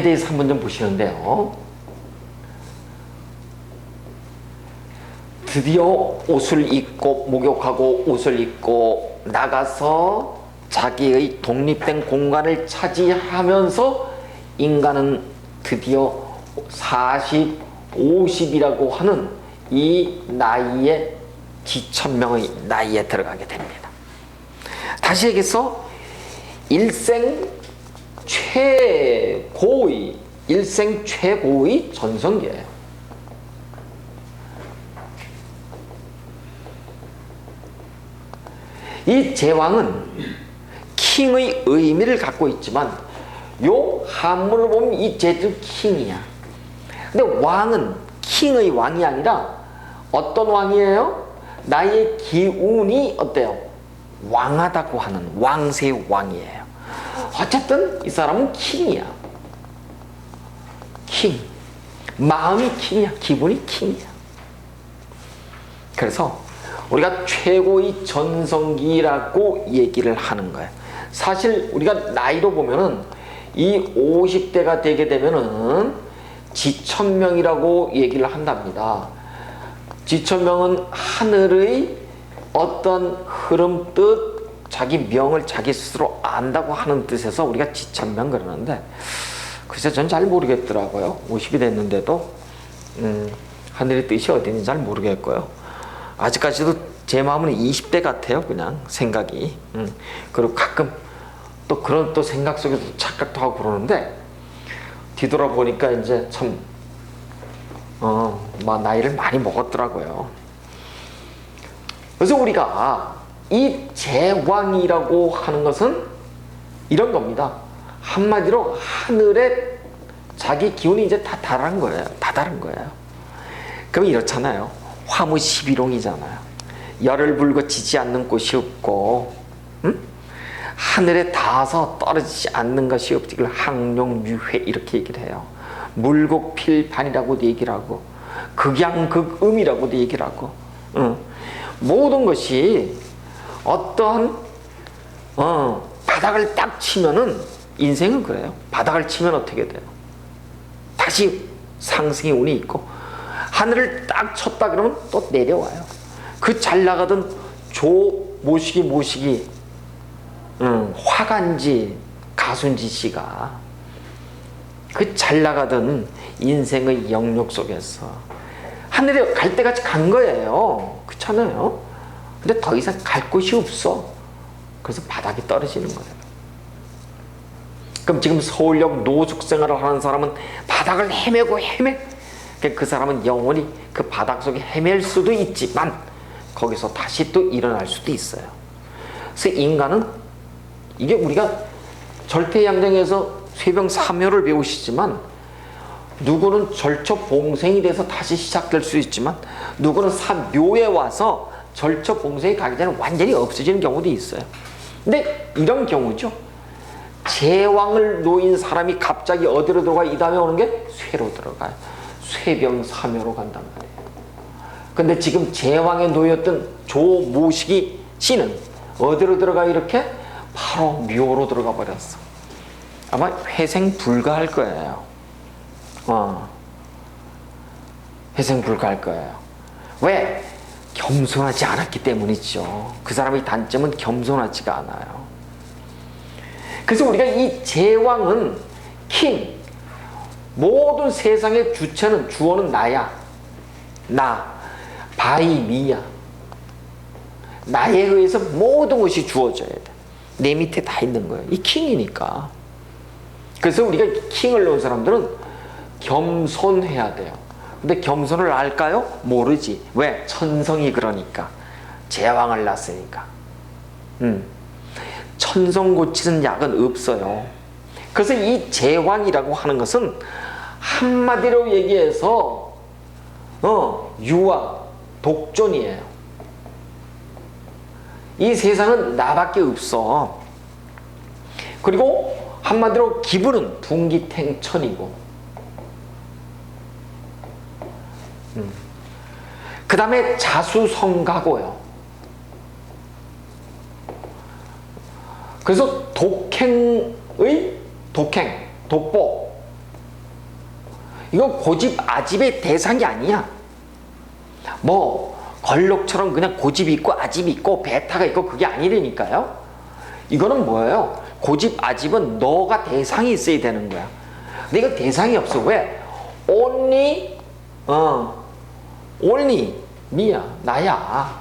왕에 대해서 한번 좀 보시는데요. 드디어 옷을 입고 목욕하고 옷을 입고 나가서 자기의 독립된 공간을 차지하면서 인간은 드디어 40, 50이라고 하는 이 나이에 지천명의 나이에 들어가게 됩니다. 다시 얘기해서 일생 최고의 전성기예요. 이 제왕은 킹의 의미를 갖고 있지만 요 한문을 보면 이 제도 킹이야. 근데 왕은 킹의 왕이 아니라 어떤 왕이에요? 나의 기운이 어때요? 왕하다고 하는 왕세의 왕이에요. 어쨌든 이 사람은 킹이야. 킹. 마음이 킹이야. 기분이 킹이야. 그래서 우리가 최고의 전성기라고 얘기를 하는 거예요. 사실 우리가 나이로 보면은 이 50대가 되게 되면은 지천명이라고 얘기를 한답니다. 지천명은 하늘의 어떤 흐름 뜻, 자기 명을 자기 스스로 안다고 하는 뜻에서 우리가 지천명 그러는데, 글쎄 전 잘 모르겠더라고요. 50이 됐는데도 하늘의 뜻이 어디 있는지 잘 모르겠고요. 아직까지도 제 마음은 20대 같아요. 그냥 생각이. 그리고 가끔 또 그런 또 생각 속에서 착각도 하고 그러는데, 뒤돌아보니까 이제 참 나이를 많이 먹었더라고요. 그래서 우리가 이 제왕이라고 하는 것은 이런 겁니다. 한마디로 하늘에 자기 기운이 이제 다 다른 거예요. 다 다른 거예요. 그럼 이렇잖아요. 화무 11홍이잖아요. 열을 불고 지지 않는 꽃이 없고, 하늘에 닿아서 떨어지지 않는 것이 없지. 그걸 항룡유회 이렇게 얘기를 해요. 물곡필반이라고도 얘기를 하고, 극양극음이라고도 얘기를 하고, 모든 것이 어떠한 바닥을 딱 치면은, 인생은 그래요. 바닥을 치면 어떻게 돼요? 다시 상승의 운이 있고, 하늘을 딱 쳤다 그러면 또 내려와요. 그 잘 나가던 모시기 화간지 가순지 씨가 그 잘 나가던 인생의 영역 속에서 하늘에 갈 때까지 간 거예요. 그렇잖아요. 근데 더 이상 갈 곳이 없어. 그래서 바닥에 떨어지는 거예요. 그럼 지금 서울역 노숙 생활을 하는 사람은 바닥을 헤매고 그 사람은 영원히 그 바닥 속에 헤맬 수도 있지만 거기서 다시 또 일어날 수도 있어요. 그래서 인간은, 이게 우리가 절대양정에서 쇠병삼효를 배우시지만, 누구는 절처봉생이 돼서 다시 시작될 수 있지만, 누구는 사묘에 와서 절처봉생이 가기 전에 완전히 없어지는 경우도 있어요. 근데 이런 경우죠. 제왕을 놓인 사람이 갑자기 어디로 들어가? 이 다음에 오는 게 쇠로 들어가요. 쇠병삼효로 간단 말이에요. 근데 지금 제왕에 놓였던 조모식이 씨는 어디로 들어가? 이렇게 바로 묘로 들어가 버렸어. 아마 회생 불가할 거예요. 회생 불가할 거예요. 왜? 겸손하지 않았기 때문이죠. 그 사람의 단점은 겸손하지가 않아요. 그래서 우리가 이 제왕은 킹, 모든 세상의 주체는, 주어는 나야. 나, 바이미야. 나에 의해서 모든 것이 주어져야 돼. 내 밑에 다 있는 거예요. 이 킹이니까. 그래서 우리가 킹을 놓은 사람들은 겸손해야 돼요. 근데 겸손을 알까요? 모르지. 왜? 천성이 그러니까. 제왕을 낳았으니까. 천성 고치는 약은 없어요. 그래서 이 제왕이라고 하는 것은 한마디로 얘기해서 유아, 독존이에요. 이 세상은 나밖에 없어. 그리고 한마디로 기분은 둥기탱천이고, 그 다음에 자수성가고요. 그래서 독보, 이건 고집 아집의 대상이 아니야. 뭐 걸록처럼 그냥 고집이 있고 아집이 있고 베타가 있고 그게 아니라니까요. 이거는 뭐예요? 고집 아집은 너가 대상이 있어야 되는 거야. 근데 이거 대상이 없어. 왜? only me야. 나야.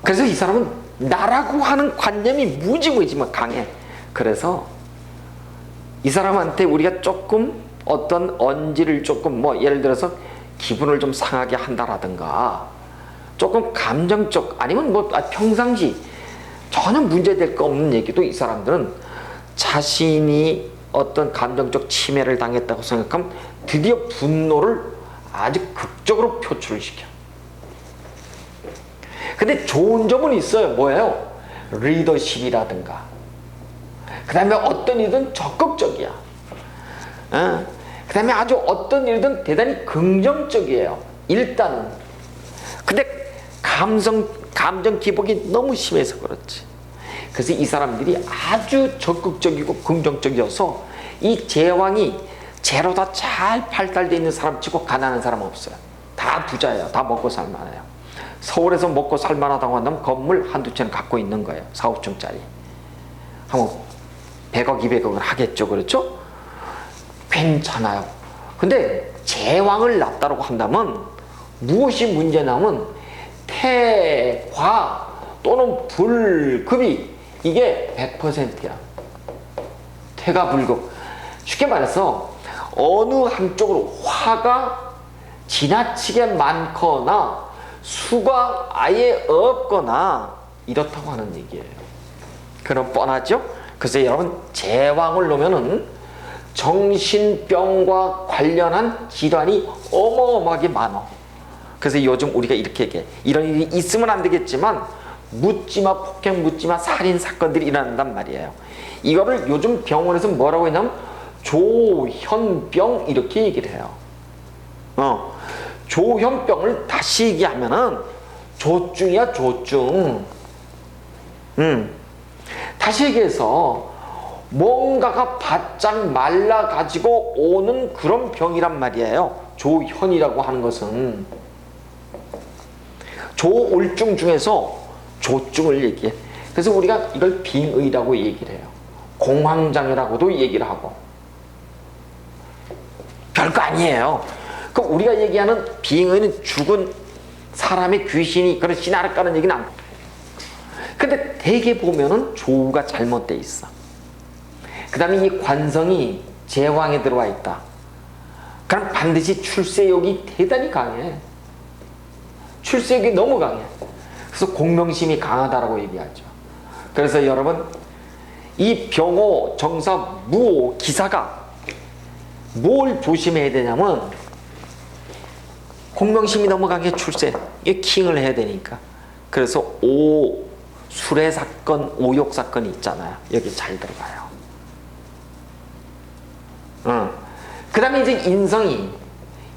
그래서 이 사람은 나라고 하는 관념이 무지무지만 강해. 그래서 이 사람한테 우리가 조금 어떤 언지를 조금 뭐 예를 들어서 기분을 좀 상하게 한다라든가 조금 감정적 아니면 뭐 평상시 전혀 문제될 거 없는 얘기도 이 사람들은 자신이 어떤 감정적 침해를 당했다고 생각하면 드디어 분노를 아주 극적으로 표출을 시켜. 근데 좋은 점은 있어요. 뭐예요? 리더십이라든가 그 다음에 어떤 일이든 적극적이야. 그 다음에 아주 어떤 일이든 대단히 긍정적이에요. 일단은. 근데 감정 기복이 너무 심해서 그렇지. 그래서 이 사람들이 아주 적극적이고 긍정적이어서 이 제왕이 제로다 잘 발달되어 있는 사람 치고 가난한 사람 없어요. 다 부자예요. 다 먹고 살만해요. 서울에서 먹고 살만하다고 한다면 건물 한두 채는 갖고 있는 거예요. 4, 5층짜리. 한번 100억, 200억을 하겠죠. 그렇죠? 괜찮아요. 근데 제왕을 낳았다고 한다면 무엇이 문제냐면 태과 또는 불급이 이게 100%야. 태가 불급. 쉽게 말해서 어느 한쪽으로 화가 지나치게 많거나 수가 아예 없거나 이렇다고 하는 얘기예요. 그럼 뻔하죠? 그래서 여러분 제왕을 놓으면은 정신병과 관련한 질환이 어마어마하게 많아. 그래서 요즘 우리가 이렇게 얘기해. 이런 일이 있으면 안 되겠지만 묻지마 폭행, 묻지마 살인 사건들이 일어난단 말이에요. 이거를 요즘 병원에서 뭐라고 했냐면 조현병 이렇게 얘기를 해요. 조현병을 다시 얘기하면은 조증이야, 조증. 다시 얘기해서 뭔가가 바짝 말라가지고 오는 그런 병이란 말이에요. 조현이라고 하는 것은 조울증 중에서 조증을 얘기해. 그래서 우리가 이걸 빙의라고 얘기를 해요. 공황장애라고도 얘기를 하고. 별거 아니에요. 그럼 우리가 얘기하는 빙의는 죽은 사람의 귀신이 그런 씨나를 까는 얘기는 안. 근데 대개 보면은 조우가 잘못돼 있어. 그 다음에 이 관성이 제왕에 들어와 있다. 그럼 반드시 출세욕이 대단히 강해. 출세욕이 너무 강해. 그래서 공명심이 강하다라고 얘기하죠. 그래서 여러분 이 병호, 정사, 무호, 기사가 뭘 조심해야 되냐면 공명심이 너무 강해. 출세 이게 킹을 해야 되니까. 그래서 수레 사건, 오욕 사건이 있잖아요. 여기 잘 들어가요. 그 다음에 이제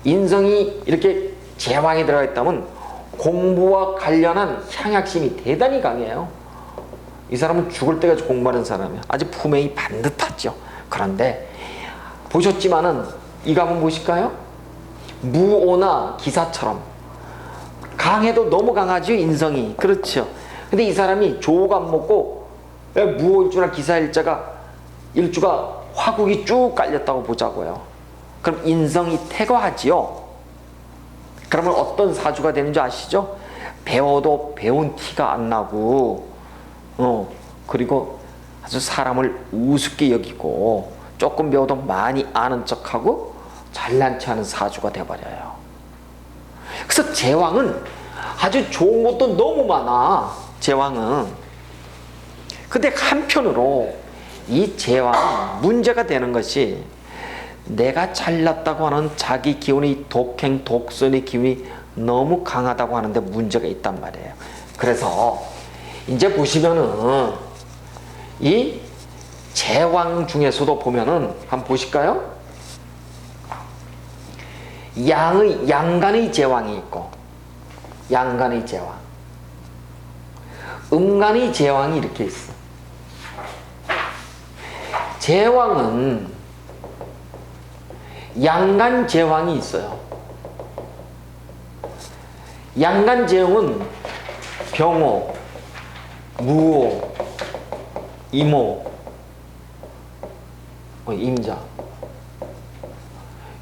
인성이 이렇게 제왕에 들어가 있다면 공부와 관련한 향약심이 대단히 강해요. 이 사람은 죽을 때까지 공부하는 사람이야. 아주 품행이 반듯하죠. 그런데 보셨지만은 이거 한번 보실까요? 무오나 기사처럼 강해도 너무 강하죠. 인성이. 그렇죠. 근데 이 사람이 조가 안 먹고 무오일주나 기사일자가 화국이 쭉 깔렸다고 보자고요. 그럼 인성이 태거하지요. 그러면 어떤 사주가 되는 줄 아시죠? 배워도 배운 티가 안 나고 그리고 아주 사람을 우습게 여기고 조금 배워도 많이 아는 척하고 잘난 체 하는 사주가 돼버려요. 그래서 제왕은 아주 좋은 것도 너무 많아. 제왕은. 근데 한편으로 이 제왕은 문제가 되는 것이 내가 잘났다고 하는 자기 기운이 독행, 독선의 기운이 너무 강하다고 하는데 문제가 있단 말이에요. 그래서 이제 보시면은 이 제왕 중에서도 보면은 한번 보실까요? 양간의 제왕이 있고 양간의 제왕, 음간의 제왕이 이렇게 있어. 제왕은 양간제왕이 있어요. 양간제왕은 병호, 무호, 임호, 임자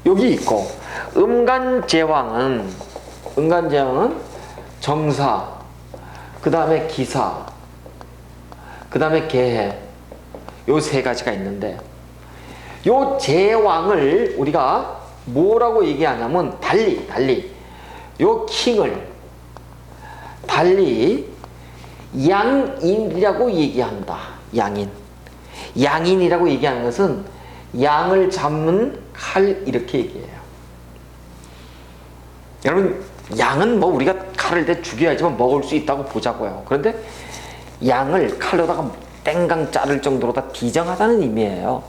여기 있고, 음간제왕은 정사, 그 다음에 기사, 그 다음에 계해, 요 세 가지가 있는데, 요 제왕을 우리가 뭐라고 얘기하냐면 달리 요 킹을 달리 양인이라고 얘기한다. 양인이라고 얘기하는 것은 양을 잡는 칼, 이렇게 얘기해요. 여러분, 양은 뭐 우리가 칼을 대 죽여야지만 먹을 수 있다고 보자고요. 그런데 양을 칼로다가 땡강 자를 정도로 다 비정하다는 의미예요.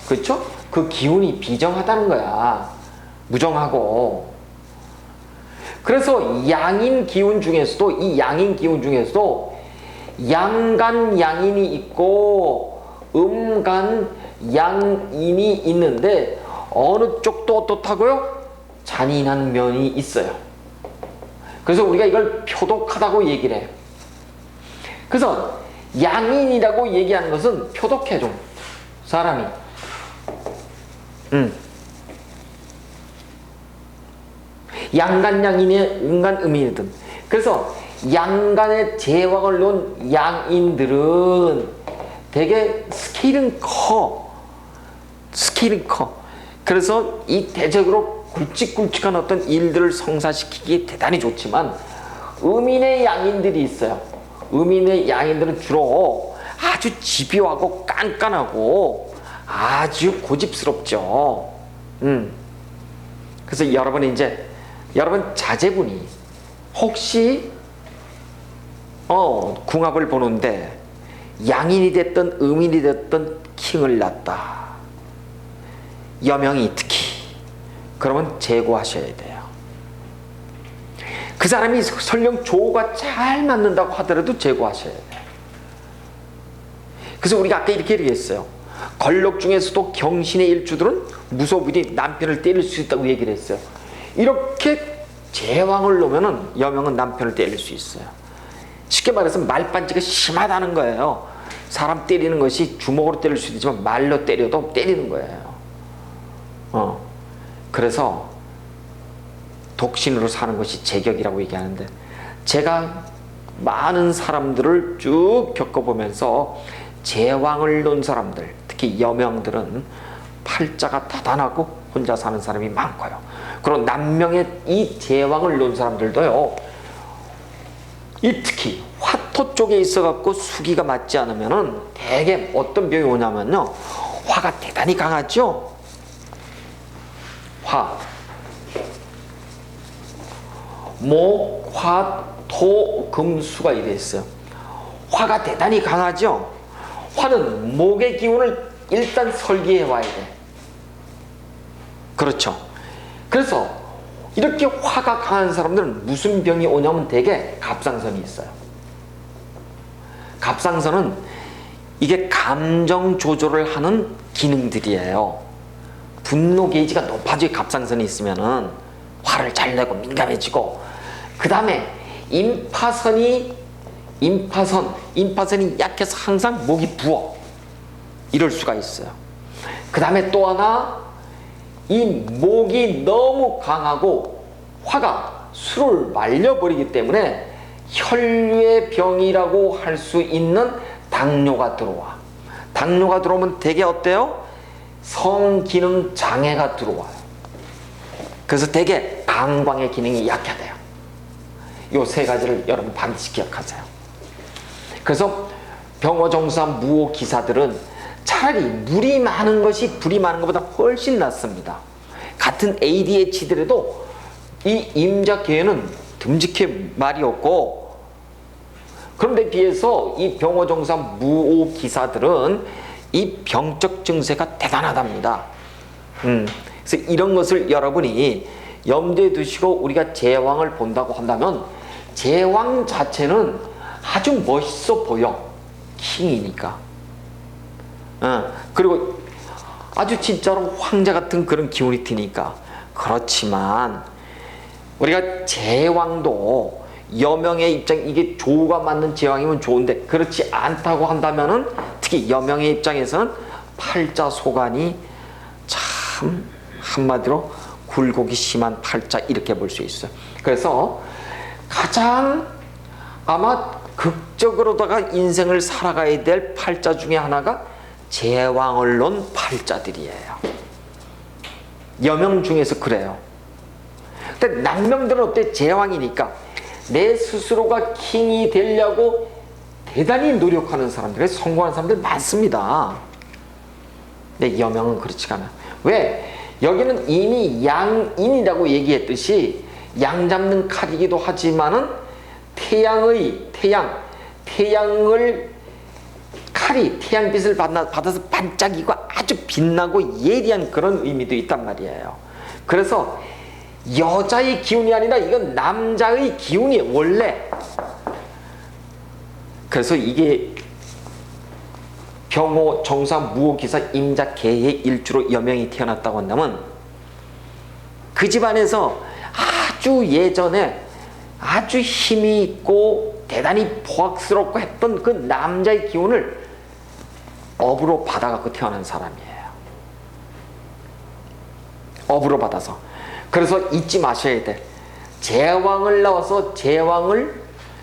그렇죠? 그 기운이 비정하다는 거야. 무정하고. 그래서 양인 기운 중에서도, 이 양인 기운 중에서도 양간 양인이 있고 음간 양인이 있는데, 어느 쪽도 어떻다고요? 잔인한 면이 있어요. 그래서 우리가 이걸 표독하다고 얘기를 해요. 그래서 양인이라고 얘기하는 것은 표독해 좀 사람이. 양간양인의 음간음이든. 그래서 양간의 제왕을 놓은 양인들은 되게 스케일은 커. 그래서 이 대적으로 굵직굵직한 어떤 일들을 성사시키기에 대단히 좋지만, 음인의 양인들이 있어요. 음인의 양인들은 주로 아주 집요하고 깐깐하고 아주 고집스럽죠. 그래서 여러분 자제분이 혹시 궁합을 보는데 양인이 됐든 음인이 됐든 킹을 낳았다, 여명이 특히, 그러면 제고하셔야 돼요. 그 사람이 설령 조가 잘 맞는다고 하더라도 제고하셔야 돼요. 그래서 우리가 아까 이렇게 얘기했어요. 걸록 중에서도 경신의 일주들은 무소불위 남편을 때릴 수 있다고 얘기를 했어요. 이렇게 제왕을 놓으면은 여명은 남편을 때릴 수 있어요. 쉽게 말해서 말반지가 심하다는 거예요. 사람 때리는 것이 주먹으로 때릴 수도 있지만 말로 때려도 때리는 거예요. 그래서 독신으로 사는 것이 제격이라고 얘기하는데, 제가 많은 사람들을 쭉 겪어보면서 제왕을 놓은 사람들, 특히 여명들은 팔자가 다단하고 혼자 사는 사람이 많고요. 그리고 남명의 이 제왕을 놓은 사람들도요, 이 특히 화토 쪽에 있어갖고 수기가 맞지 않으면은 대개 어떤 병이 오냐면요, 화가 대단히 강하죠. 화, 목, 화, 토, 금, 수가 이래 있어요. 화가 대단히 강하죠. 화는 목의 기운을 일단 설계해 와야 돼. 그렇죠. 그래서 이렇게 화가 강한 사람들은 무슨 병이 오냐면 대개 갑상선이 있어요. 갑상선은 이게 감정 조절을 하는 기능들이에요. 분노 게이지가 높아져 갑상선이 있으면은 화를 잘 내고 민감해지고, 그 다음에 임파선이 약해서 항상 목이 부어 이럴 수가 있어요. 그 다음에 또 하나, 이 목이 너무 강하고 화가 술을 말려버리기 때문에 혈류의 병이라고 할 수 있는 당뇨가 들어와. 당뇨가 들어오면 되게 어때요? 성기능 장애가 들어와요. 그래서 되게 방광의 기능이 약화돼요. 요 세 가지를 여러분 반드시 기억하세요. 그래서 병어정사 무호 기사들은 차라리 물이 많은 것이 불이 많은 것보다 훨씬 낫습니다. 같은 ADHD더라도 이 임자계에는 듬직해 말이 없고, 그런데 비해서 이 병어정사 무호 기사들은 이 병적 증세가 대단하답니다. 그래서 이런 것을 여러분이 염두에 두시고 우리가 제왕을 본다고 한다면, 제왕 자체는 아주 멋있어 보여. 킹이니까. 그리고 아주 진짜로 황제 같은 그런 기운이 드니까. 그렇지만 우리가 제왕도 여명의 입장, 이게 조우가 맞는 제왕이면 좋은데 그렇지 않다고 한다면은 특히 여명의 입장에서는 팔자소관이 참 한마디로 굴곡이 심한 팔자 이렇게 볼 수 있어요. 그래서 가장 아마 극적으로다가 인생을 살아가야 될 팔자 중에 하나가 제왕을 놓은 팔자들이에요. 여명 중에서 그래요. 근데 남명들은 어때? 제왕이니까 내 스스로가 킹이 되려고 대단히 노력하는 사람들, 성공하는 사람들 많습니다. 근데 여명은 그렇지가 않아요. 왜? 여기는 이미 양인이라고 얘기했듯이 양 잡는 칼이기도 하지만은 태양을 칼이 태양빛을 받아서 반짝이고 아주 빛나고 예리한 그런 의미도 있단 말이에요. 그래서 여자의 기운이 아니라 이건 남자의 기운이 원래. 그래서 이게 병호, 정사, 무호, 기사, 임자, 계의 일주로 여명이 태어났다고 한다면 그 집안에서 아주 예전에 아주 힘이 있고 대단히 포악스럽고 했던 그 남자의 기운을 업으로 받아갖고 태어난 사람이에요. 업으로 받아서. 그래서 잊지 마셔야 돼. 제왕을 나와서 제왕을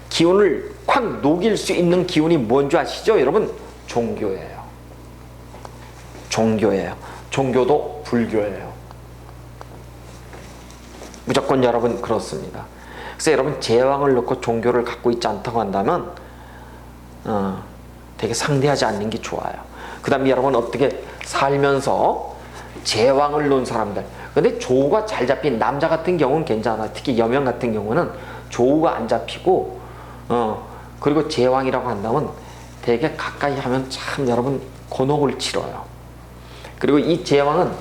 기운을 확 녹일 수 있는 기운이 뭔지 아시죠? 여러분, 종교예요. 종교예요. 종교도 불교예요. 무조건 여러분 그렇습니다. 그래서 여러분 제왕을 놓고 종교를 갖고 있지 않다고 한다면 되게 상대하지 않는 게 좋아요. 그 다음에 여러분 어떻게 살면서 제왕을 놓은 사람들, 근데 조우가 잘 잡힌 남자 같은 경우는 괜찮아. 특히 여명 같은 경우는 조우가 안 잡히고 그리고 제왕이라고 한다면 되게 가까이 하면 참 여러분 곤혹을 치러요. 그리고 이 제왕은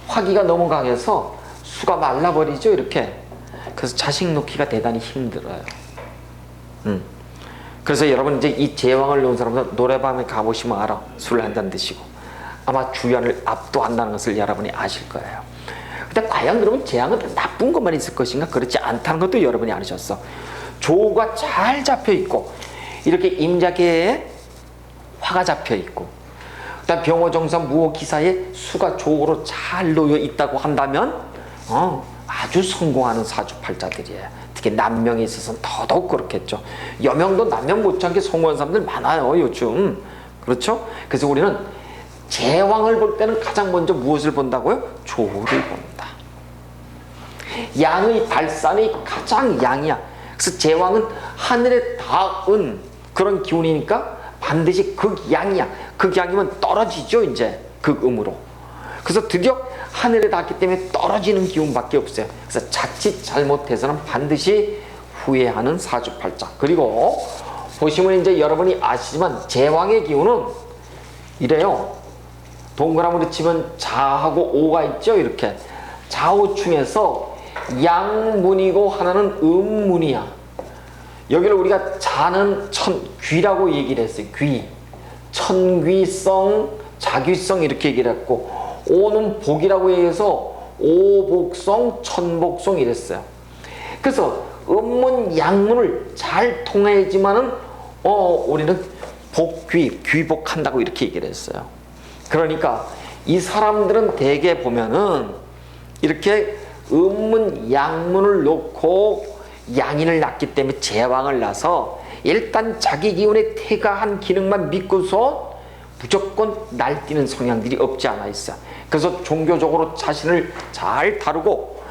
화기가 너무 강해서 수가 말라버리죠, 이렇게. 그래서 자식 놓기가 대단히 힘들어요. 그래서 여러분 이제 이 제왕을 놓은 사람들 노래방에 가보시면 알아. 술 한잔 드시고 아마 주연을 압도한다는 것을 여러분이 아실 거예요. 근데 과연 여러분 제왕은 나쁜 것만 있을 것인가? 그렇지 않다는 것도 여러분이 아셨어. 조가 잘 잡혀 있고 이렇게 임자계에 화가 잡혀 있고 그다음 병호정사 무호기사에 수가 조로 잘 놓여 있다고 한다면 아주 성공하는 사주팔자들이에요. 특히 남명에 있어서는 더더욱 그렇겠죠. 여명도 남명 못지않게 성공한 사람들 많아요, 요즘. 그렇죠? 그래서 우리는 제왕을 볼 때는 가장 먼저 무엇을 본다고요? 조를 본다. 양의 발산이 가장 양이야. 그래서 제왕은 하늘에 닿은 그런 기운이니까 반드시 극양이야. 극양이면 떨어지죠, 이제 극음으로. 그래서 드디어 하늘에 닿기 때문에 떨어지는 기운밖에 없어요. 그래서 자칫 잘못해서는 반드시 후회하는 사주팔자. 그리고 보시면 이제 여러분이 아시지만 제왕의 기운은 이래요. 동그라미로 치면 자하고 오가 있죠, 이렇게. 좌우충에서 양문이고 하나는 음문이야. 여기를 우리가 자는 귀라고 얘기를 했어요. 귀. 천귀성, 자귀성 이렇게 얘기를 했고 오는 복이라고 얘기해서 오복성, 천복성 이랬어요. 그래서 음문, 양문을 잘 통해야지만은 우리는 복귀, 귀복한다고 이렇게 얘기를 했어요. 그러니까 이 사람들은 대개 보면은 이렇게 음문, 양문을 놓고 양인을 낳기 때문에 제왕을 낳아서 일단 자기 기운에 태가한 기능만 믿고서 무조건 날뛰는 성향들이 없지 않아 있어. 그래서 종교적으로 자신을 잘 다루고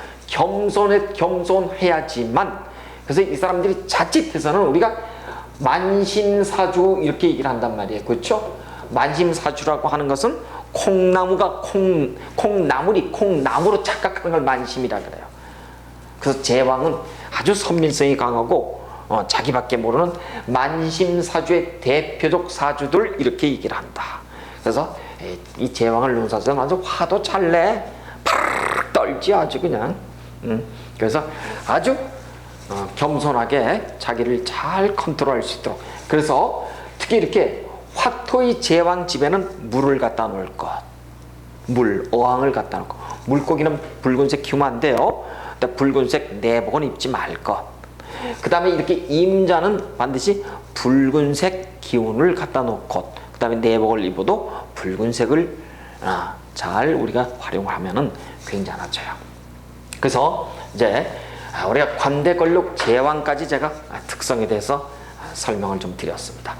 겸손해야지만, 그래서 이 사람들이 자칫해서는 우리가 만심사주 이렇게 얘기를 한단 말이에요. 그렇죠? 만심사주라고 하는 것은 콩나무가 콩나무로 착각하는 걸 만심이라 그래요. 그래서 제왕은 아주 선민성이 강하고 자기밖에 모르는 만심사주의 대표적 사주들 이렇게 얘기를 한다. 그래서 이 제왕을 놓은 사주는 아주 화도 잘 내. 팍 떨지 아주 그냥. 그래서 아주 겸손하게 자기를 잘 컨트롤할 수 있도록. 그래서 특히 이렇게 화토의 제왕 집에는 물을 갖다 놓을 것. 물, 어항을 갖다 놓고 물고기는 붉은색 키우면 안 돼요. 붉은색 내복은 입지 말 것. 그 다음에 이렇게 임자는 반드시 붉은색 기운을 갖다 놓고 그 다음에 내복을 입어도 붉은색을 잘 우리가 활용하면은 굉장하죠. 그래서 이제 우리가 관대권력 제왕까지 제가 특성에 대해서 설명을 좀 드렸습니다.